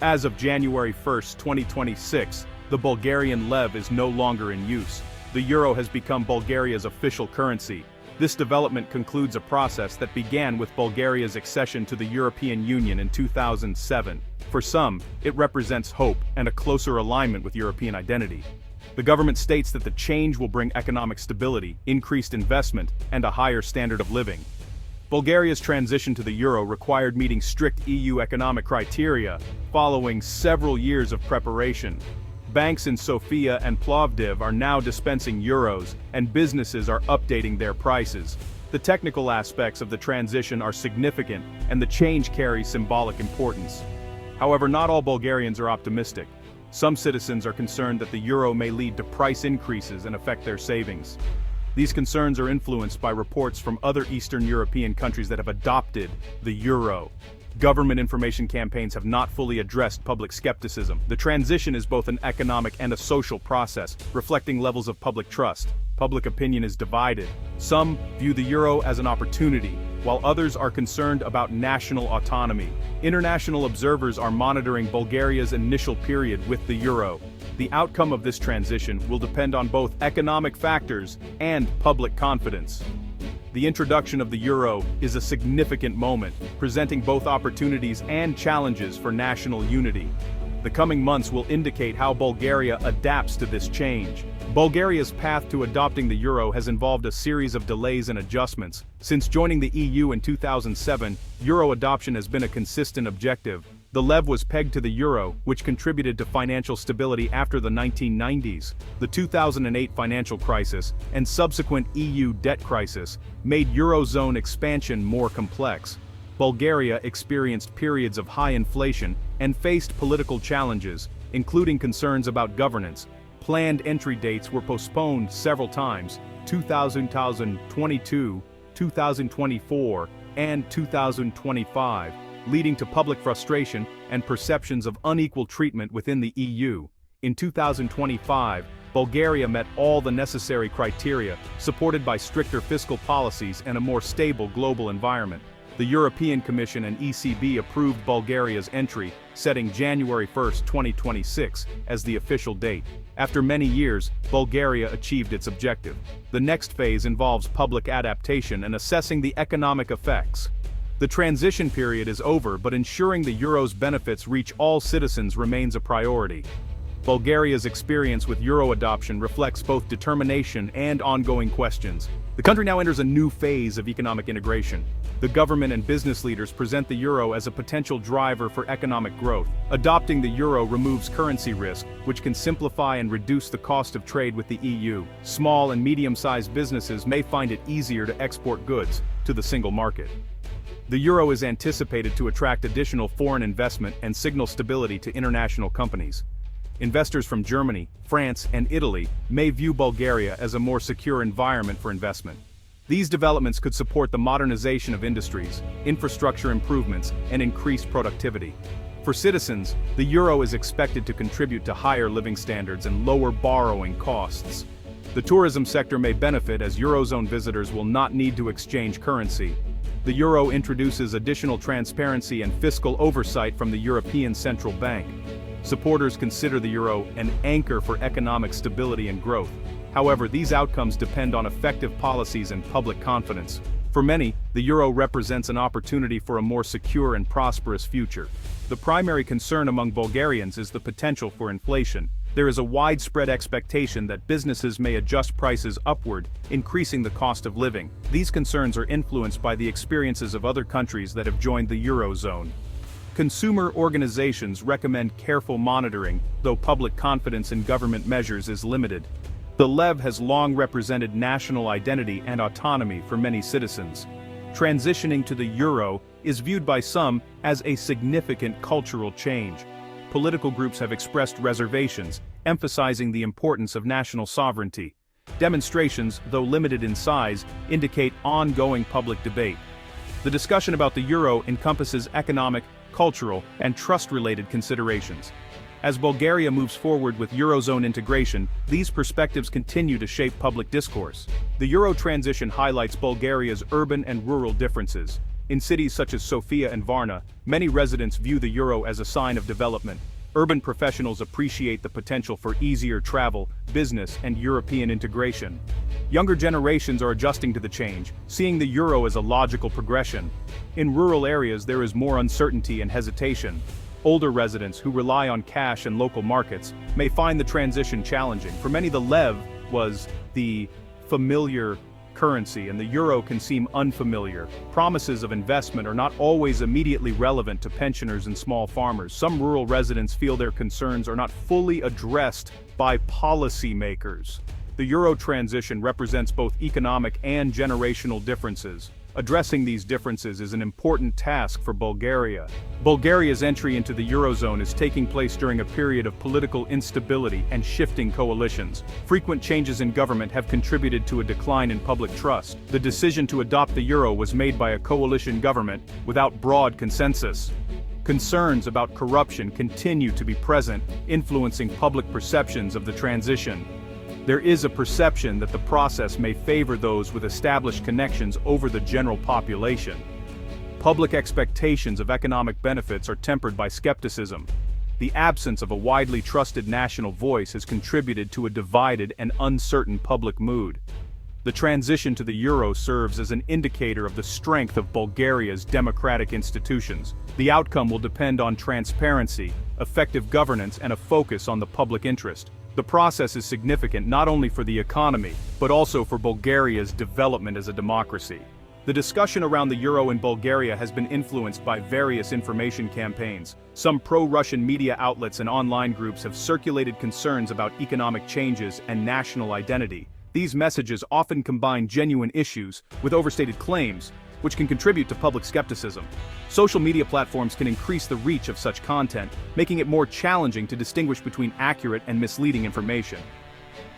As of January 1, 2026, the Bulgarian lev is no longer in use. The euro has become Bulgaria's official currency. This development concludes a process that began with Bulgaria's accession to the European Union in 2007. For some, it represents hope and a closer alignment with European identity. The government states that the change will bring economic stability, increased investment, and a higher standard of living. Bulgaria's transition to the euro required meeting strict EU economic criteria, following several years of preparation. Banks in Sofia and Plovdiv are now dispensing euros, and businesses are updating their prices. The technical aspects of the transition are significant, and the change carries symbolic importance. However, not all Bulgarians are optimistic. Some citizens are concerned that the euro may lead to price increases and affect their savings. These concerns are influenced by reports from other Eastern European countries that have adopted the euro. Government information campaigns have not fully addressed public skepticism. The transition is both an economic and a social process, reflecting levels of public trust. Public opinion is divided. Some view the euro as an opportunity, while others are concerned about national autonomy. International observers are monitoring Bulgaria's initial period with the euro. The outcome of this transition will depend on both economic factors and public confidence. The introduction of the euro is a significant moment, presenting both opportunities and challenges for national unity. The coming months will indicate how Bulgaria adapts to this change. Bulgaria's path to adopting the euro has involved a series of delays and adjustments. Since joining the EU in 2007, euro adoption has been a consistent objective. The lev was pegged to the euro, which contributed to financial stability after the 1990s. The 2008 financial crisis and subsequent EU debt crisis made eurozone expansion more complex. Bulgaria experienced periods of high inflation and faced political challenges, including concerns about governance. Planned entry dates were postponed several times: 2022, 2024, and 2025. Leading to public frustration and perceptions of unequal treatment within the EU. In 2025, Bulgaria met all the necessary criteria, supported by stricter fiscal policies and a more stable global environment. The European Commission and ECB approved Bulgaria's entry, setting January 1, 2026, as the official date. After many years, Bulgaria achieved its objective. The next phase involves public adaptation and assessing the economic effects. The transition period is over, but ensuring the euro's benefits reach all citizens remains a priority. Bulgaria's experience with euro adoption reflects both determination and ongoing questions. The country now enters a new phase of economic integration. The government and business leaders present the euro as a potential driver for economic growth. Adopting the euro removes currency risk, which can simplify and reduce the cost of trade with the EU. Small and medium-sized businesses may find it easier to export goods to the single market. The euro is anticipated to attract additional foreign investment and signal stability to international companies. Investors from Germany, France, and Italy may view Bulgaria as a more secure environment for investment. These developments could support the modernization of industries, infrastructure improvements, and increased productivity. For citizens, the euro is expected to contribute to higher living standards and lower borrowing costs. The tourism sector may benefit as eurozone visitors will not need to exchange currency. The euro introduces additional transparency and fiscal oversight from the European Central Bank. Supporters consider the euro an anchor for economic stability and growth. However, these outcomes depend on effective policies and public confidence. For many, the euro represents an opportunity for a more secure and prosperous future. The primary concern among Bulgarians is the potential for inflation. There is a widespread expectation that businesses may adjust prices upward, increasing the cost of living. These concerns are influenced by the experiences of other countries that have joined the eurozone. Consumer organizations recommend careful monitoring, though public confidence in government measures is limited. The lev has long represented national identity and autonomy for many citizens. Transitioning to the euro is viewed by some as a significant cultural change. Political groups have expressed reservations, emphasizing the importance of national sovereignty. Demonstrations, though limited in size, indicate ongoing public debate. The discussion about the euro encompasses economic, cultural, and trust-related considerations. As Bulgaria moves forward with eurozone integration, these perspectives continue to shape public discourse. The euro transition highlights Bulgaria's urban and rural differences. In cities such as Sofia and Varna, many residents view the euro as a sign of development. Urban professionals appreciate the potential for easier travel, business, and European integration. Younger generations are adjusting to the change, seeing the euro as a logical progression. In rural areas, there is more uncertainty and hesitation. Older residents who rely on cash and local markets may find the transition challenging. For many, the lev was the familiar currency, and the euro can seem unfamiliar. Promises of investment are not always immediately relevant to pensioners and small farmers. Some rural residents feel their concerns are not fully addressed by policymakers. The euro transition represents both economic and generational differences. Addressing these differences is an important task for Bulgaria. Bulgaria's entry into the eurozone is taking place during a period of political instability and shifting coalitions. Frequent changes in government have contributed to a decline in public trust. The decision to adopt the euro was made by a coalition government without broad consensus. Concerns about corruption continue to be present, influencing public perceptions of the transition. There is a perception that the process may favor those with established connections over the general population. Public expectations of economic benefits are tempered by skepticism. The absence of a widely trusted national voice has contributed to a divided and uncertain public mood. The transition to the euro serves as an indicator of the strength of Bulgaria's democratic institutions. The outcome will depend on transparency, effective governance, and a focus on the public interest. The process is significant not only for the economy, but also for Bulgaria's development as a democracy. The discussion around the euro in Bulgaria has been influenced by various information campaigns. Some pro-Russian media outlets and online groups have circulated concerns about economic changes and national identity. These messages often combine genuine issues with overstated claims, which can contribute to public skepticism. Social media platforms can increase the reach of such content, making it more challenging to distinguish between accurate and misleading information.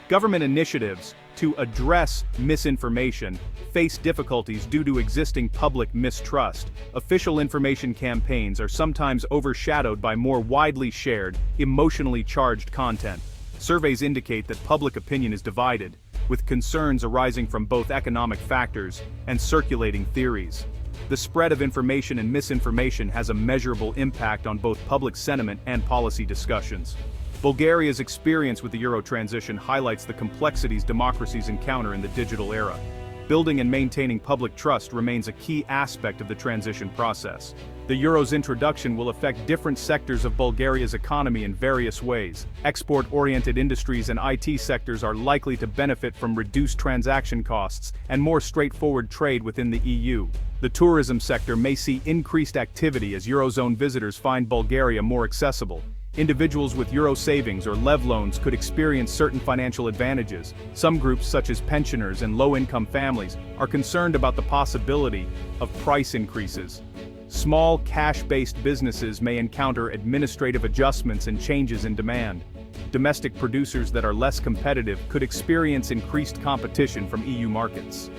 Government initiatives to address misinformation face difficulties due to existing public mistrust. Official information campaigns are sometimes overshadowed by more widely shared, emotionally charged content. Surveys indicate that public opinion is divided, with concerns arising from both economic factors and circulating theories. The spread of information and misinformation has a measurable impact on both public sentiment and policy discussions. Bulgaria's experience with the euro transition highlights the complexities democracies encounter in the digital era. Building and maintaining public trust remains a key aspect of the transition process. The euro's introduction will affect different sectors of Bulgaria's economy in various ways. Export-oriented industries and IT sectors are likely to benefit from reduced transaction costs and more straightforward trade within the EU. The tourism sector may see increased activity as eurozone visitors find Bulgaria more accessible. Individuals with euro savings or lev loans could experience certain financial advantages. Some groups, such as pensioners and low-income families, are concerned about the possibility of price increases. Small cash-based businesses may encounter administrative adjustments and changes in demand. Domestic producers that are less competitive could experience increased competition from EU markets.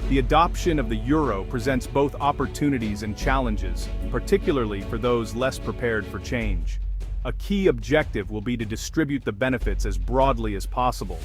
The adoption of the euro presents both opportunities and challenges, particularly for those less prepared for change. A key objective will be to distribute the benefits as broadly as possible.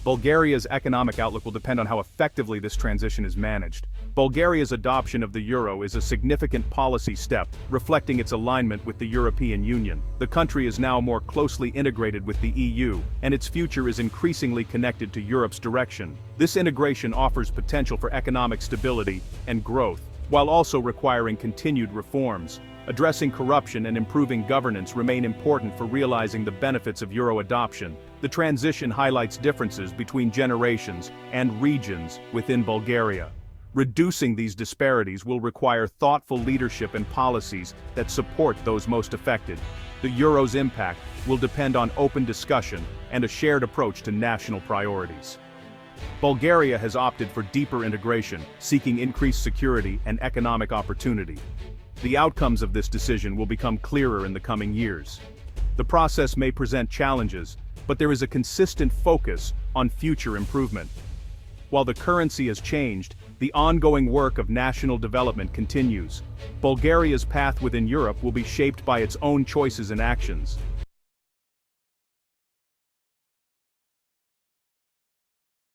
Bulgaria's economic outlook will depend on how effectively this transition is managed. Bulgaria's adoption of the euro is a significant policy step, reflecting its alignment with the European Union. The country is now more closely integrated with the EU, and its future is increasingly connected to Europe's direction. This integration offers potential for economic stability and growth, while also requiring continued reforms. Addressing corruption and improving governance remain important for realizing the benefits of euro adoption. The transition highlights differences between generations and regions within Bulgaria. Reducing these disparities will require thoughtful leadership and policies that support those most affected. The euro's impact will depend on open discussion and a shared approach to national priorities. Bulgaria has opted for deeper integration, seeking increased security and economic opportunity. The outcomes of this decision will become clearer in the coming years. The process may present challenges, but there is a consistent focus on future improvement. While the currency has changed, the ongoing work of national development continues. Bulgaria's path within Europe will be shaped by its own choices and actions.